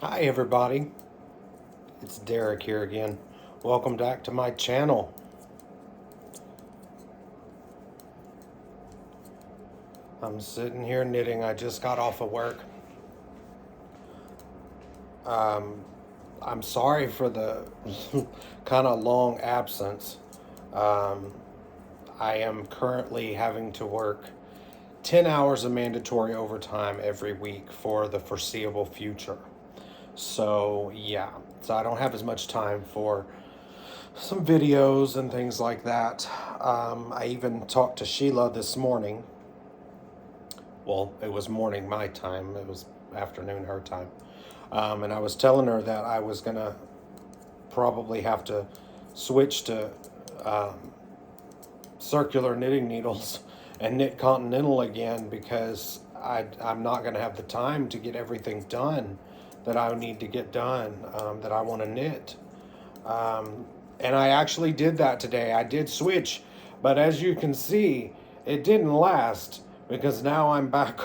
Hi everybody, it's Derek here again. Welcome back to my channel. I'm sitting here knitting. I just got off of work. Um, I'm sorry for the kind of long absence. Um, I am currently having to work 10 hours of mandatory overtime every week for the foreseeable future. So yeah, so I don't have as much time for some videos and things like that. I even talked to Sheila this morning. Well, it was morning my time, it was afternoon her time. And I was telling her that I was going to probably have to switch to um, circular knitting needles and knit continental again because I'm not going to have the time to get everything done that I need to get done, that I want to knit. Um, and I actually did that today. I did switch, but as you can see, it didn't last because now I'm back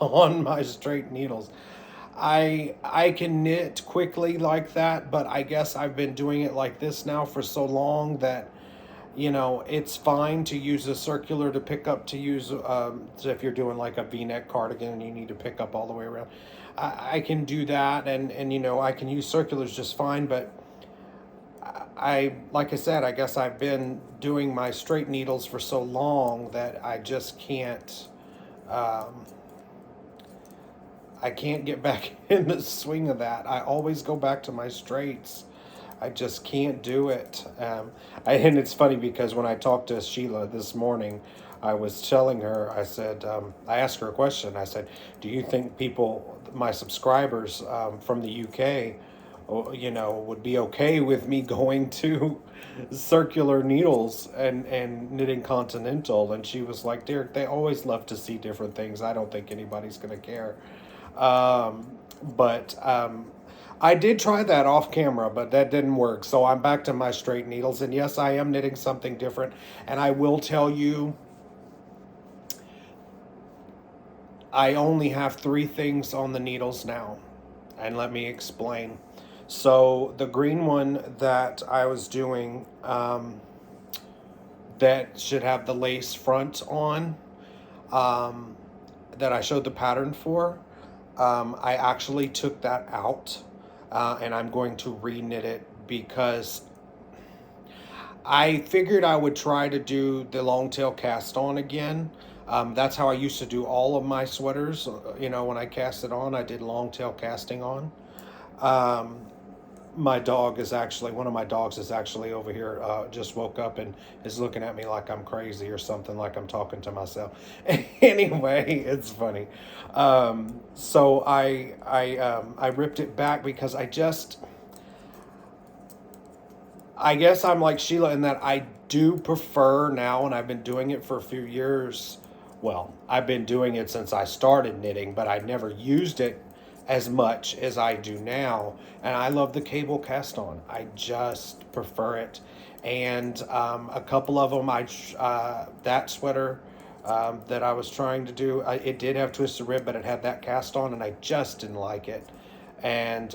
on my straight needles. I can knit quickly like that, but I guess I've been doing it like this now for so long that it's fine to use a circular to pick up to use so if you're doing like a V-neck cardigan and you need to pick up all the way around. I can do that, and I can use circulars just fine, but like I said, I guess I've been doing my straight needles for so long that I just can't. Um, I can't get back in the swing of that. I always go back to my straights. I just can't do it. And it's funny because when I talked to Sheila this morning, I was telling her, I said, I asked her a question. I said, do you think people, my subscribers from the UK, would be okay with me going to circular needles and knitting continental? And she was like, Derek, they always love to see different things. I don't think anybody's going to care. But I did try that off camera, but that didn't work. So I'm back to my straight needles. And yes, I am knitting something different. And I will tell you, I only have 3 things on the needles now. And let me explain. So the green one that I was doing, that should have the lace front on, um, that I showed the pattern for, I actually took that out, and I'm going to re-knit it because I figured I would try to do the long tail cast on again. That's how I used to do all of my sweaters. When I cast it on, I did long tail casting on. Um, my dog is actually one of my dogs is actually over here, just woke up and is looking at me like I'm crazy or something, like I'm talking to myself. Anyway, it's funny. So I ripped it back because I guess I'm like Sheila in that I do prefer now, and I've been doing it for a few years. Well, I've been doing it since I started knitting, but I never used it as much as I do now. And I love the cable cast on. I just prefer it. And a couple of them, that sweater that I was trying to do, it did have twisted rib, but it had that cast on, and I just didn't like it. And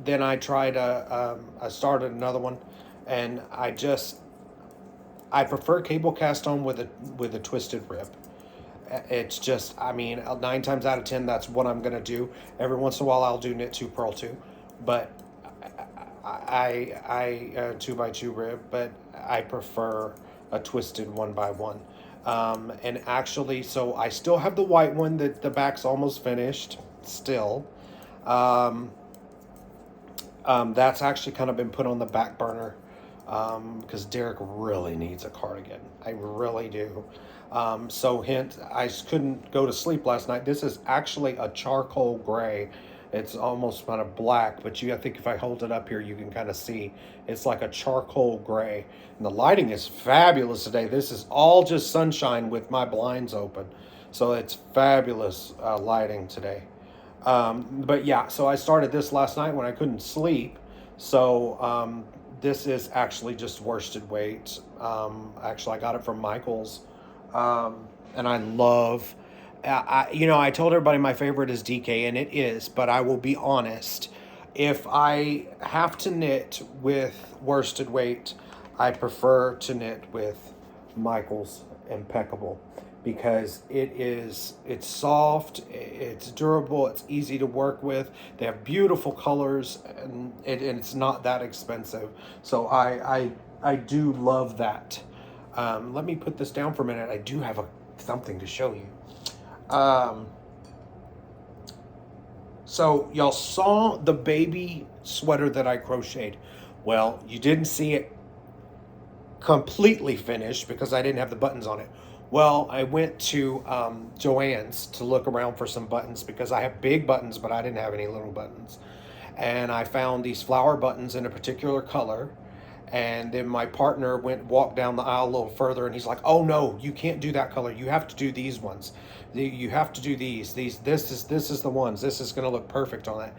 then I started another one, and I prefer cable cast on with a twisted rib. It's just, I mean, 9 times out of 10, that's what I'm gonna do. Every once in a while, I'll do knit two, purl two, but I 2x2 rib, but I prefer a twisted 1x1. And actually, so I still have the white one that the back's almost finished still. Um, that's actually kind of been put on the back burner because Derek really needs a cardigan. I really do. So hint, I couldn't go to sleep last night. This is actually a charcoal gray. It's almost kind of black, but I think if I hold it up here, you can kind of see it's like a charcoal gray. And the lighting is fabulous today. This is all just sunshine with my blinds open. So it's fabulous lighting today. But yeah, so I started this last night when I couldn't sleep. So this is actually just worsted weight. Actually, I got it from Michael's. And I love I told everybody my favorite is DK, and it is, but I will be honest. If I have to knit with worsted weight, I prefer to knit with Michael's Impeccable because it's soft, it's durable, it's easy to work with. They have beautiful colors, and it's not that expensive. So I do love that. Let me put this down for a minute. I do have something to show you. So y'all saw the baby sweater that I crocheted. Well, you didn't see it completely finished because I didn't have the buttons on it. Well, I went to Joann's to look around for some buttons because I have big buttons, but I didn't have any little buttons. And I found these flower buttons in a particular color. And then my partner walked down the aisle a little further, and he's like, "Oh no, you can't do that color. You have to do these ones. You have to do these. This is the ones. This is going to look perfect on it."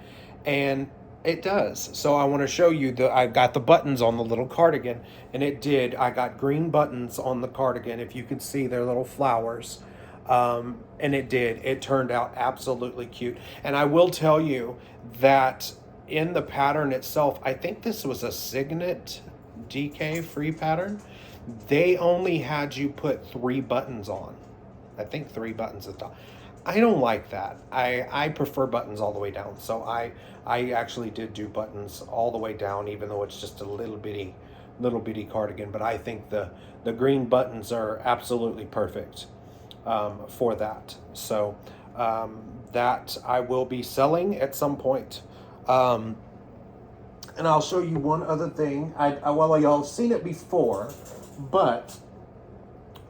And it does. So I want to show you I got the buttons on the little cardigan, and it did. I got green buttons on the cardigan. If you can see, they're little flowers. And it did. It turned out absolutely cute. And I will tell you that in the pattern itself, I think this was a Signet DK free pattern. They only had you put 3 buttons on. I think 3 buttons at the top. I don't like that. I prefer buttons all the way down. So I actually did do buttons all the way down, even though it's just a little bitty cardigan. But I think the green buttons are absolutely perfect for that. So that I will be selling at some point. And I'll show you one other thing. Well, y'all have seen it before, but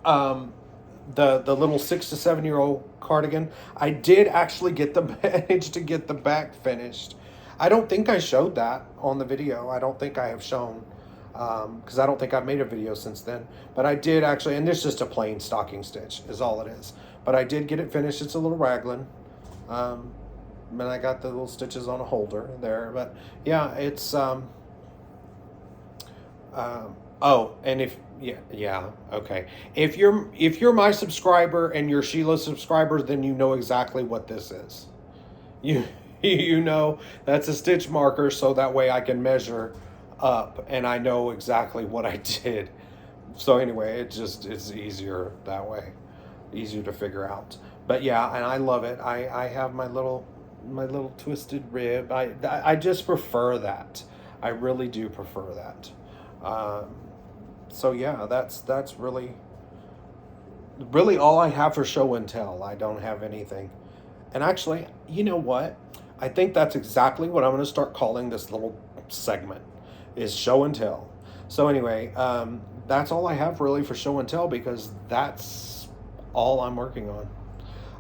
the little 6 to 7 year old cardigan, I did actually manage to get the back finished. I don't think I showed that on the video. I don't think I have shown, because I don't think I've made a video since then. But I did actually, and this is just a plain stocking stitch is all it is. But I did get it finished. It's a little raglan. And I got the little stitches on a holder there, but yeah, it's oh, and okay. If you're my subscriber and you're Sheila's subscriber, then you know exactly what this is. You know that's a stitch marker, so that way I can measure up and I know exactly what I did. So anyway, it's easier that way, easier to figure out. But yeah, and I love it. I have my little twisted rib. I just prefer that. I really do prefer that. So yeah, that's really all I have for show and tell. I don't have anything. And actually, you know what? I think that's exactly what I'm going to start calling this little segment, is show and tell. So anyway, that's all I have really for show and tell, because that's all I'm working on.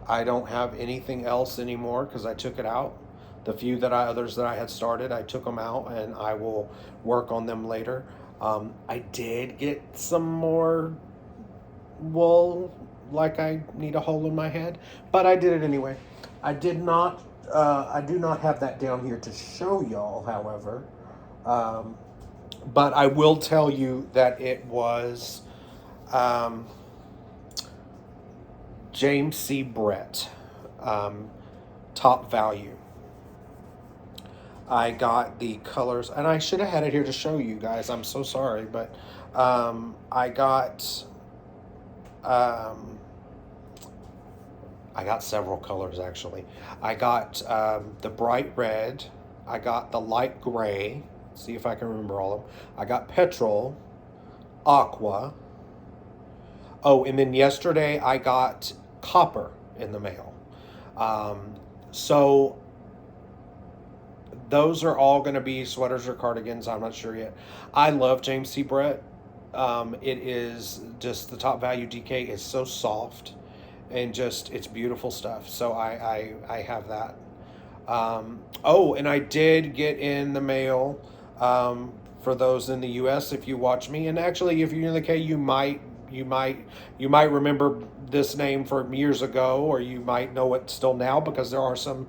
I don't have anything else anymore because I took it out. The few others that I had started, I took them out, and I will work on them later. I did get some more wool, like I need a hole in my head, but I did it anyway. I do not have that down here to show y'all, however. But I will tell you that it was James C. Brett, Top Value. I got the colors, and I should have had it here to show you guys. I'm so sorry, but I got several colors actually. I got the bright red. I got the light gray. Let's see if I can remember all of them. I got petrol, aqua. Oh, and then yesterday I got copper in the mail. So those are all going to be sweaters or cardigans. I'm not sure yet. I love James C. Brett. It is just the Top Value DK is so soft and just, it's beautiful stuff. So I have that. Oh, and I did get in the mail, for those in the US, if you watch me, and actually if you're in the K, you might remember this name from years ago, or you might know it still now, because there are some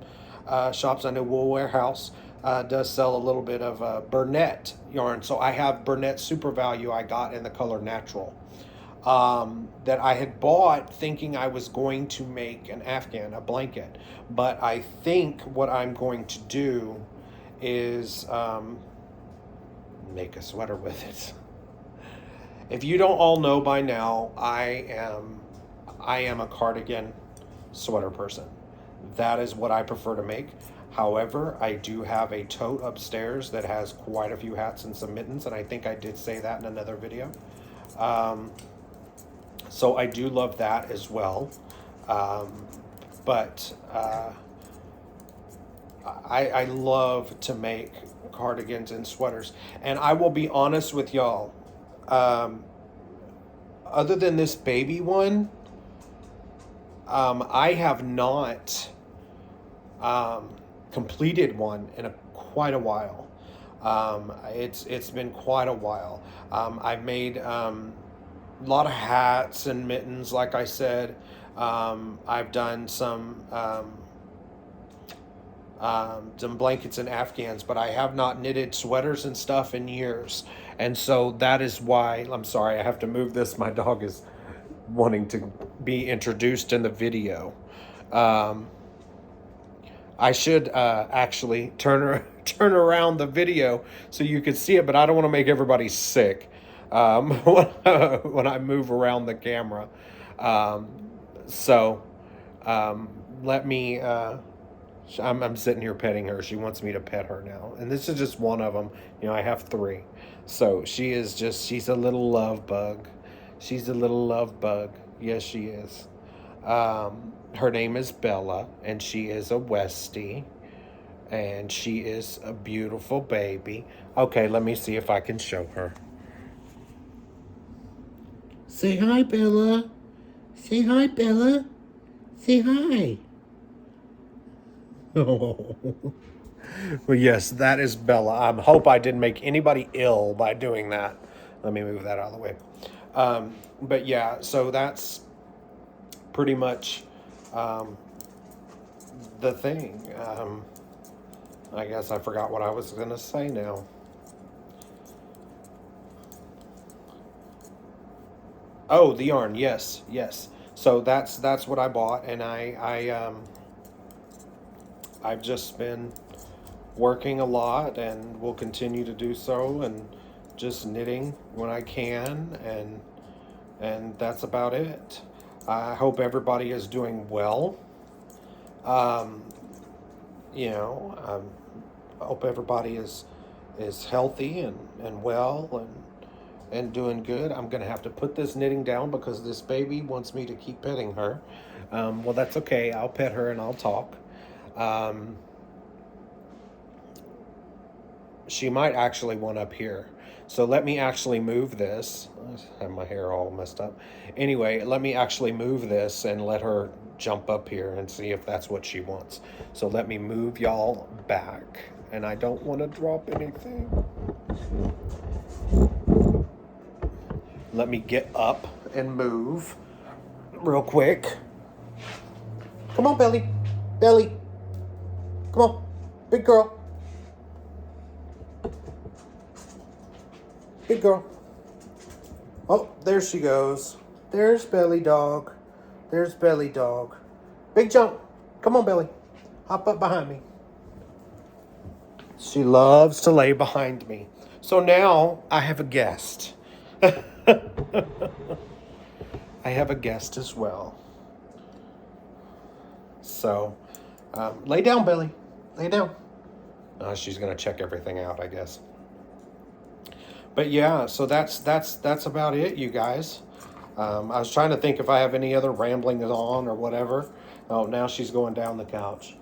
shops. I know Wool Warehouse does sell a little bit of Burnett yarn. So I have Burnett Super Value I got in the color Natural. that I had bought thinking I was going to make an Afghan, a blanket. But I think what I'm going to do is make a sweater with it. If you don't all know by now, I am a cardigan sweater person. That is what I prefer to make. However, I do have a tote upstairs that has quite a few hats and some mittens, and I think I did say that in another video. So I do love that as well. But I love to make cardigans and sweaters. And I will be honest with y'all, other than this baby one, I have not completed one in quite a while. It's been quite a while. I've made a lot of hats and mittens, like I said. I've done some blankets and Afghans, but I have not knitted sweaters and stuff in years. And so that is why, I'm sorry, I have to move this. My dog is wanting to be introduced in the video. I should actually turn around the video so you can see it, but I don't want to make everybody sick when I move around the camera. Let me... I'm sitting here petting her. She wants me to pet her now. And this is just one of them. You know, I have 3. So she's a little love bug. She's a little love bug. Yes, she is. Her name is Bella, and she is a Westie. And she is a beautiful baby. Okay, let me see if I can show her. Say hi, Bella. Say hi, Bella. Say hi. Oh. Well, yes, that is Bella. I hope I didn't make anybody ill by doing that. Let me move that out of the way. But yeah, so that's pretty much the thing. I guess I forgot what I was going to say now. Oh, the yarn. Yes. So that's what I bought, and I've just been working a lot and will continue to do so, and just knitting when I can, and that's about it. I hope everybody is doing well. I hope everybody is healthy and well and doing good. I'm gonna have to put this knitting down because this baby wants me to keep petting her. Well, that's okay. I'll pet her and I'll talk. She might actually want up here. So let me actually move this. I have my hair all messed up. Anyway, let me actually move this and let her jump up here and see if that's what she wants. So let me move y'all back. And I don't want to drop anything. Let me get up and move real quick. Come on, Belly. Belly. Come on. Big girl. Big girl. Oh, there she goes. There's Belly Dog. There's Belly Dog. Big jump. Come on, Belly. Hop up behind me. She loves to lay behind me. So now I have a guest. I have a guest as well. So, lay down, Belly. Lay down. She's going to check everything out, I guess. But yeah, so that's about it, you guys. I was trying to think if I have any other rambling on or whatever. Oh, now she's going down the couch.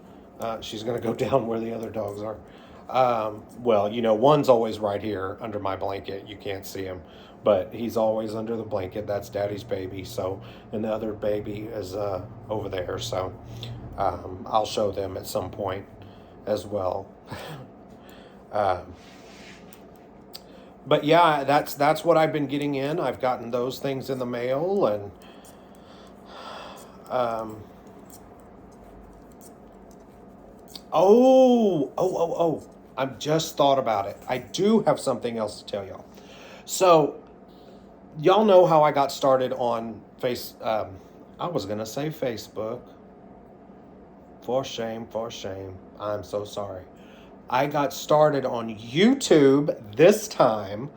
She's going to go down where the other dogs are. Well, you know, one's always right here under my blanket. You can't see him, but he's always under the blanket. That's Daddy's baby. So, and the other baby is over there. So, I'll show them at some point as well. But yeah, that's what I've been getting in. I've gotten those things in the mail, and I've just thought about it. I do have something else to tell y'all. So y'all know how I got started on I was gonna say Facebook. For shame, for shame. I'm so sorry. I got started on YouTube this time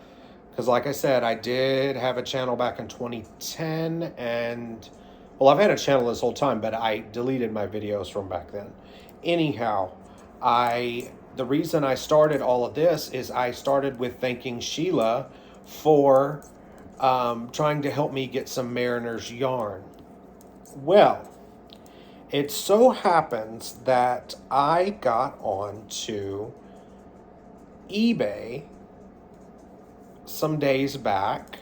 because, like I said, I did have a channel back in 2010, and well, I've had a channel this whole time, but I deleted my videos from back then. Anyhow, the reason I started all of this is I started with thanking Sheila for trying to help me get some Mariner's yarn. Well, it so happens that I got onto eBay some days back,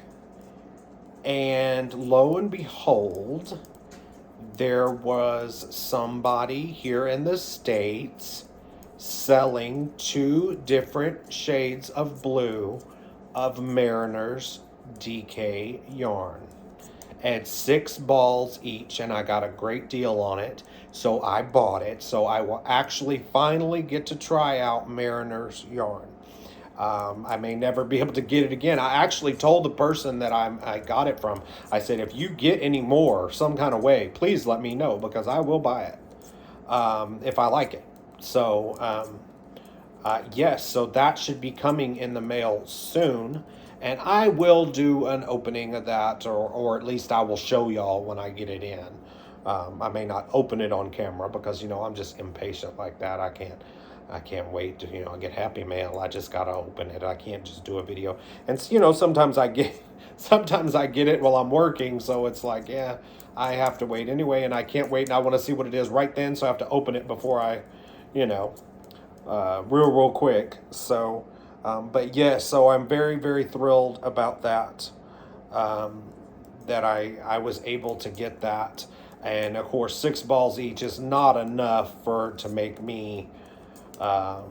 and lo and behold, there was somebody here in the States selling 2 different shades of blue of Mariner's DK yarn at 6 balls each, and I got a great deal on it, so I bought it. So I will actually finally get to try out Mariner's yarn. I may never be able to get it again. I actually told the person that I got it from, I said, if you get any more some kind of way, please let me know, because I will buy it if I like it. So yes, so that should be coming in the mail soon. And I will do an opening of that, or at least I will show y'all when I get it in. I may not open it on camera because, I'm just impatient like that. I can't wait to, get Happy Mail. I just gotta open it. I can't just do a video. And, sometimes I get it while I'm working. So it's like, yeah, I have to wait anyway, and I can't wait. And I want to see what it is right then. So I have to open it before I, real quick. So, but yes, so I'm very, very thrilled about that, that I was able to get that. And of course, 6 balls each is not enough to make me, well,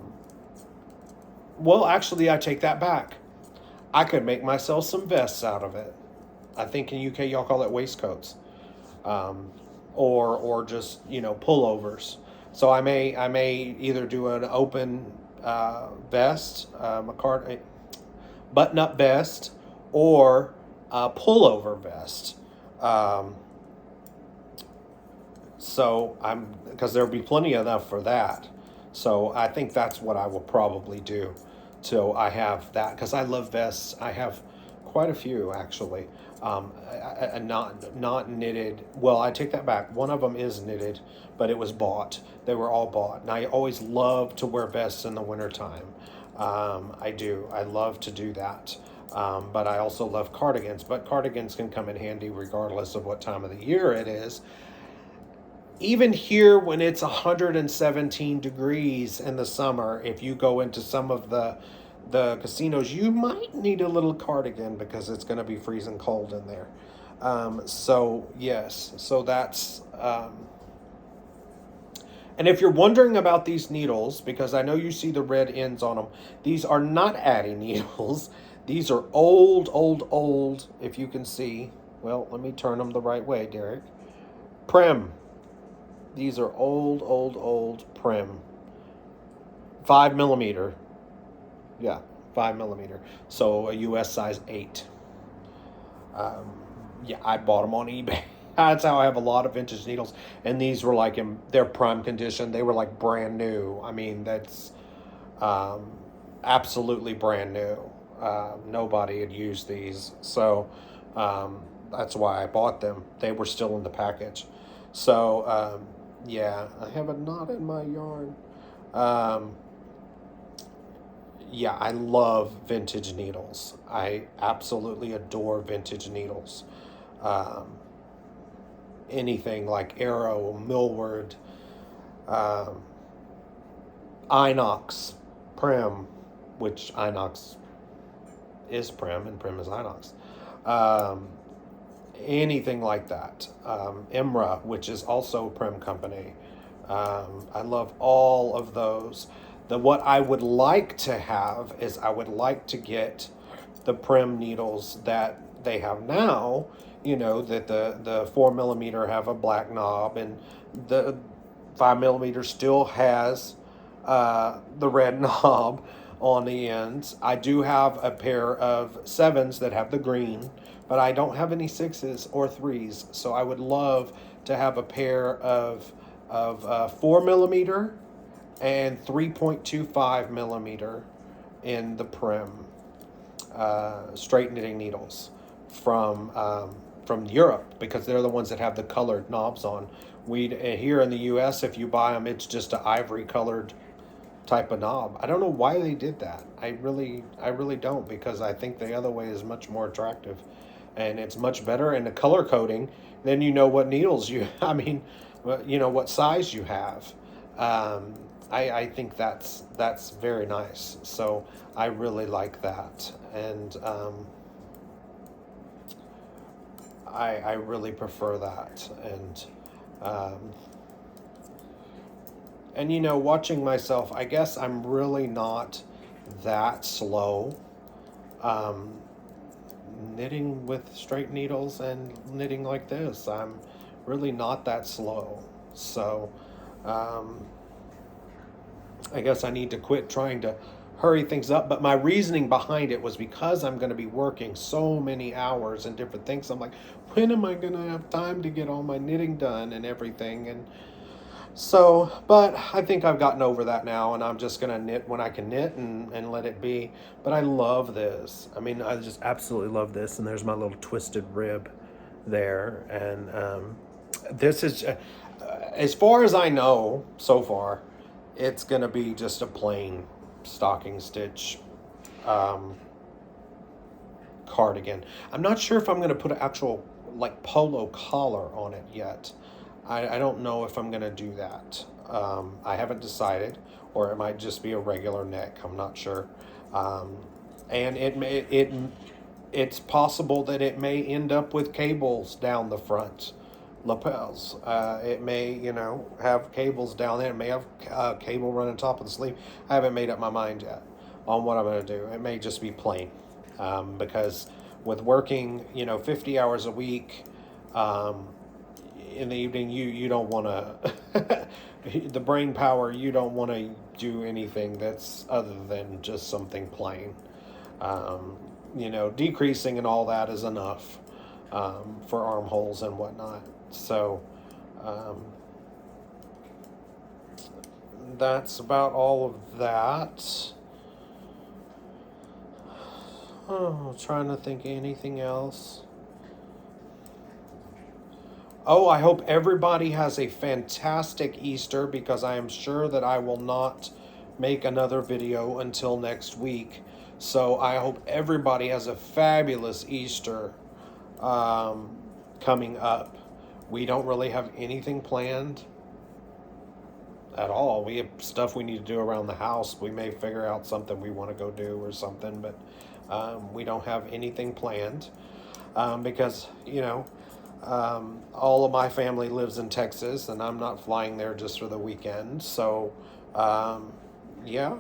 actually, I take that back. I could make myself some vests out of it. I think in UK, y'all call it waistcoats, or just, pullovers. So I may either do an open vest, a button-up vest, or a pullover vest. So because there'll be plenty enough for that. So I think that's what I will probably do. So I have that, because I love vests. I have quite a few, actually. Not knitted. Well, I take that back. One of them is knitted, but it was bought. They were all bought. And I always love to wear vests in the wintertime. I do. I love to do that. But I also love cardigans. But cardigans can come in handy regardless of what time of the year it is. Even here, when it's 117 degrees in the summer, if you go into some of the casinos, you might need a little cardigan because it's going to be freezing cold in there. So yes, so that's, and if you're wondering about these needles, because I know you see the red ends on them, these are not Addy needles. These are old, if you can see. Well, let me turn them the right way, Derek. Prim. These are old Prim. 5 millimeter. Yeah, 5 millimeter. So a US size 8. Yeah, I bought them on eBay. That's how I have a lot of vintage needles. And these were like in their prime condition. They were like brand new. I mean, that's absolutely brand new. Nobody had used these. So that's why I bought them. They were still in the package. So, yeah, I have a knot in my yarn. Yeah, I love vintage needles. I absolutely adore vintage needles. Anything like Arrow, Millward, Inox, Prim, which Inox is Prim and Prim is Inox. Anything like that. Imra, which is also a Prim company. I love all of those. What I would like to have is I would like to get the Prim needles that they have now, that the 4 millimeter have a black knob, and the 5 millimeter still has the red knob on the ends. I do have a pair of 7s that have the green, but I don't have any 6s or 3s. So I would love to have a pair of 4mm and 3.25mm in the prim straight knitting needles from Europe, because they're the ones that have the colored knobs on. We here in the U.S., if you buy them, it's just an ivory colored type of knob. I don't know why they did that. I really don't, because I think the other way is much more attractive, and it's much better. And the color coding, then you know what needles you. I mean, you know what size you have. I think that's very nice. So I really like that, and I really prefer that, and you know, watching myself, I guess I'm really not that slow. Um, Knitting with straight needles and knitting like this, I'm really not that slow. So um, I guess I need to quit trying to hurry things up. But my reasoning behind it was because I'm going to be working so many hours and different things. I'm like, when am I going to have time to get all my knitting done and everything? And so, but I think I've gotten over that now, and I'm just going to knit when I can knit and let it be. But I love this. I mean, I just absolutely love this. And there's my little twisted rib there. And this is, as far as I know so far, it's going to be just a plain stocking stitch cardigan. I'm not sure if I'm going to put an actual like polo collar on it yet. I don't know if I'm going to do that. I haven't decided, or it might just be a regular neck. I'm not sure. And it's possible that it may end up with cables down the front lapels. It may, you know, have cables down there. It may have cable running top of the sleeve. I haven't made up my mind yet on what I'm going to do. It may just be plain, because with working, you know, 50 hours a week, in the evening, you don't want to the brain power, you don't want to do anything that's other than just something plain. You know, decreasing and all that is enough for armholes and whatnot. So that's about all of that. Oh, trying to think of anything else. Oh, I hope everybody has a fantastic Easter, because I am sure that I will not make another video until next week. So I hope everybody has a fabulous Easter coming up. We don't really have anything planned at all. We have stuff we need to do around the house. We may figure out something we want to go do or something, but we don't have anything planned because, you know, all of my family lives in Texas, and I'm not flying there just for the weekend. So, yeah,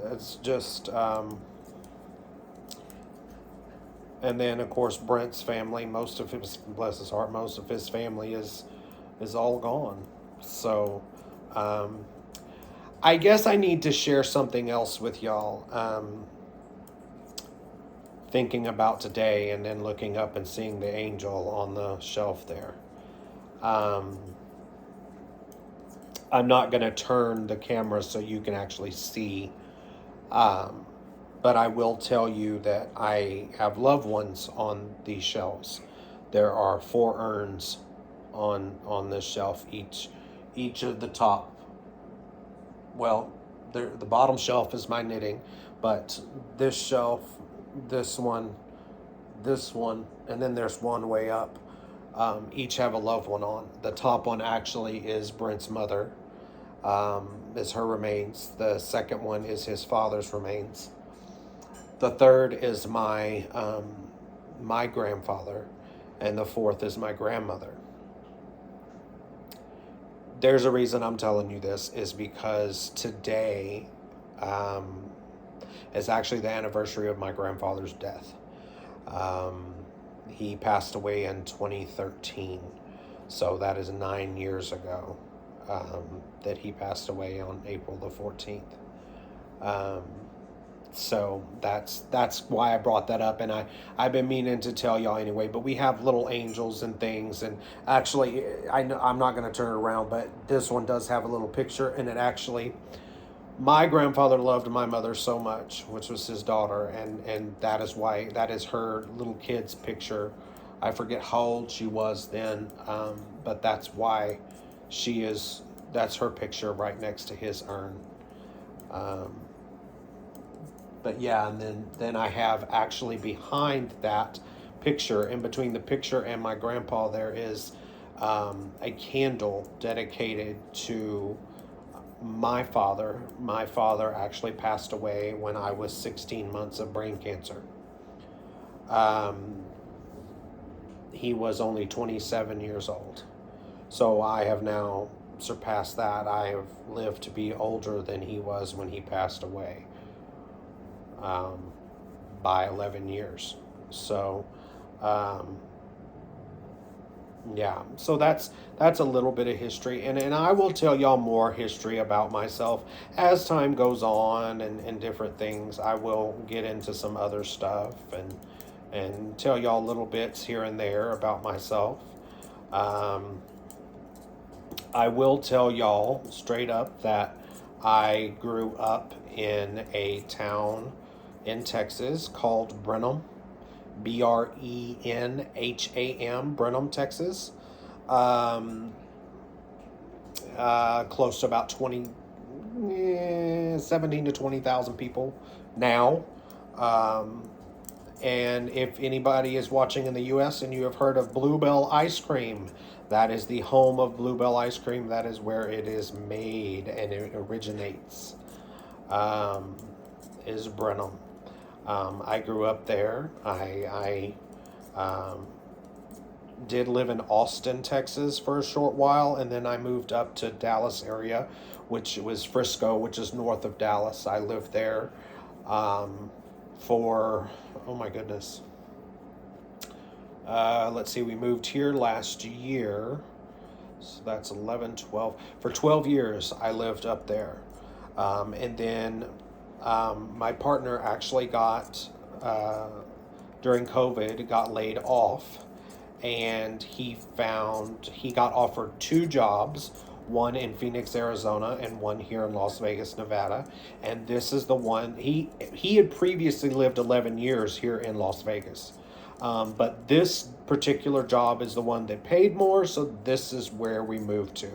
it's just, and then of course Brent's family, most of his, bless his heart, most of his family is all gone. So, I guess I need to share something else with y'all. Thinking about today, and then looking up and seeing the angel on the shelf there. I'm not going to turn the camera so you can actually see, but I will tell you that I have loved ones on these shelves. There are 4 urns on this shelf, each of the top. Well, the bottom shelf is my knitting, but this shelf, this one, and then there's one way up. Each have a loved one on. The top one actually is Brent's mother, is her remains. The second one is his father's remains. The third is my grandfather, and the fourth is my grandmother. There's a reason I'm telling you this, is because today is actually the anniversary of my grandfather's death. He passed away in 2013, so that is 9 years ago that he passed away on April the 14th. So that's why I brought that up, and I've been meaning to tell y'all anyway. But we have little angels and things, and actually, I know I'm not going to turn it around, but this one does have a little picture, and it actually, my grandfather loved my mother so much, which was his daughter, and that is why that is her little kid's picture. I forget how old she was then, but that's why she is. That's her picture right next to his urn. Um, but yeah, and then I have actually behind that picture, in between the picture and my grandpa, there is a candle dedicated to my father. My father actually passed away when I was 16 months of brain cancer. He was only 27 years old. So I have now surpassed that. I have lived to be older than he was when he passed away, by 11 years. So, yeah, so that's a little bit of history, and I will tell y'all more history about myself as time goes on, and different things. I will get into some other stuff, and tell y'all little bits here and there about myself. I will tell y'all straight up that I grew up in a town in Texas called Brenham, Brenham, Brenham, Texas. Close to about 17 to 20,000 people now. And if anybody is watching in the U.S. and you have heard of Bluebell ice cream, that is the home of Bluebell ice cream. That is where it is made and it originates, is Brenham. I grew up there. I did live in Austin, Texas for a short while, and then I moved up to Dallas area, which was Frisco, which is north of Dallas. I lived there for, oh my goodness. Let's see, we moved here last year. So that's 11, 12. For 12 years, I lived up there. And then my partner actually got, during COVID, got laid off. And he got offered 2 jobs, one in Phoenix, Arizona, and one here in Las Vegas, Nevada. And this is the one, he had previously lived 11 years here in Las Vegas. But this particular job is the one that paid more, so this is where we moved to.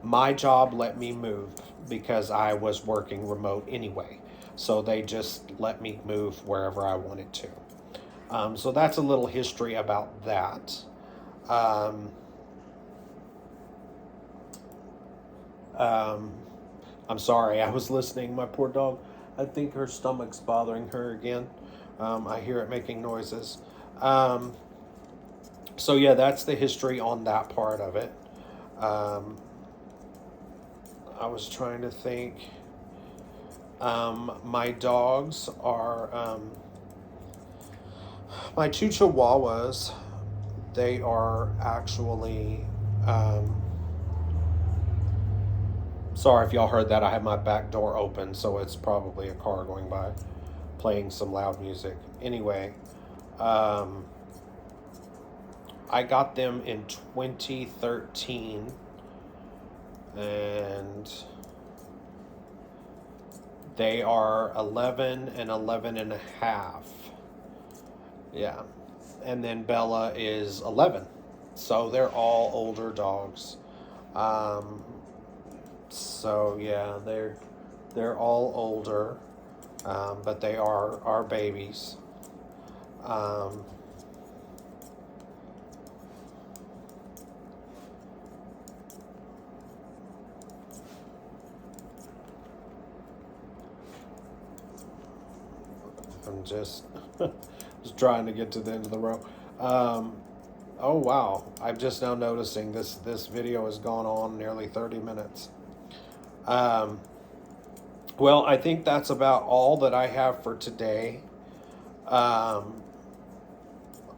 My job let me move because I was working remote anyway. So they just let me move wherever I wanted to. So that's a little history about that. I'm sorry, I was listening. My poor dog, I think her stomach's bothering her again. I hear it making noises. So yeah, that's the history on that part of it. I was trying to think. My dogs are, my 2 Chihuahuas. They are actually, sorry if y'all heard that. I have my back door open, so it's probably a car going by playing some loud music. Anyway, I got them in 2013, and they are 11 and 11 and a half. Yeah. And then Bella is 11. So they're all older dogs. So yeah, they're all older, but they are our babies. I'm just trying to get to the end of the row. Oh wow, I'm just now noticing this video has gone on nearly 30 minutes. Well, I think that's about all that I have for today. Like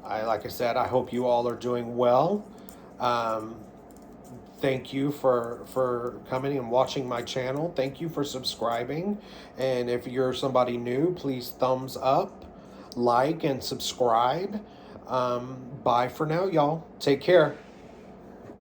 I said, I hope you all are doing well. thank you for coming and watching my channel. Thank you for subscribing. And if you're somebody new, please thumbs up, like, and subscribe. Bye for now, y'all. Take care.